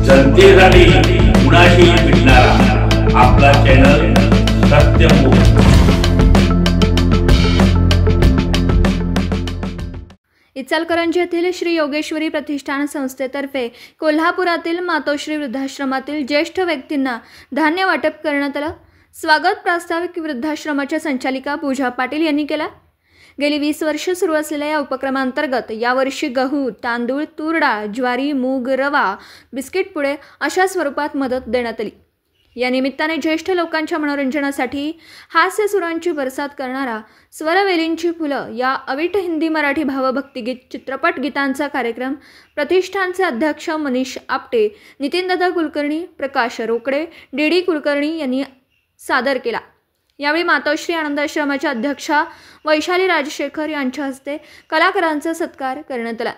जनतेसाठी कुणाशी भेटणारा आपला चॅनल सत्यमुख। इचलकरंजी येथील श्री योगेश्वरी प्रतिष्ठान संस्थेतर्फे कोल्हापुरातील मातोश्री वृद्धाश्रमातील ज्येष्ठ व्यक्तींना धान्य वाटप करण्यात आलं। स्वागत प्रास्ताविक वृद्धाश्रमाच्या संचालिका पूजा पाटील यांनी केला। गेली 20 वर्ष सुरू असलेल्या या उपक्रमांतर्गत यावर्षी गहू, तांदूळ, तूर डाळ, ज्वारी, मूग, रवा, बिस्किट पुडे अशा स्वरूपात मदत देण्यात आली। या निमित्ताने ज्येष्ठ लोकांच्या मनोरंजनासाठी हास्य सुरांची बरसात करणारा स्वरवेलींची फुलं या अवीट हिंदी मराठी भावभक्तिगीत चित्रपट गीतांचा कार्यक्रम प्रतिष्ठानचे अध्यक्ष मनीष आपटे, नितीनदादा कुलकर्णी, प्रकाश रोकडे, डी कुलकर्णी यांनी सादर केला। यावेळी मातोश्री आनंदाश्रमाच्या अध्यक्षा वैशाली राजशेखर यांच्या हस्ते कलाकारांचा सत्कार करण्यात आला।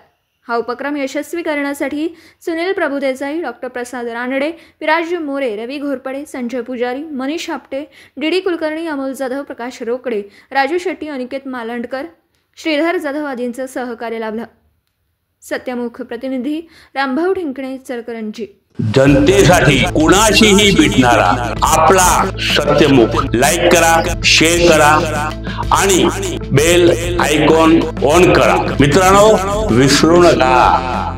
हा उपक्रम यशस्वी करण्यासाठी सुनील प्रभुदेसाई, डॉक्टर प्रसाद रानडे, विराज मोरे, रवी घोरपडे, संजय पुजारी, मनीष आपटे, डी कुलकर्णी, अमोल जाधव, प्रकाश रोकडे, राजू शेट्टी, अनिकेत मालंडकर, श्रीधर जाधव आदींचं सहकार्य लाभलं। सत्यमुख प्रतिनिधी रामभाऊ ढिंकणे, इचलकरंजी। जनतेसाठी कुणाशीही भेटणारा आपला सत्यमुख। लाईक करा, शेअर करा आणि बेल आयकॉन ऑन करा। मित्रांनो, विसरू नका।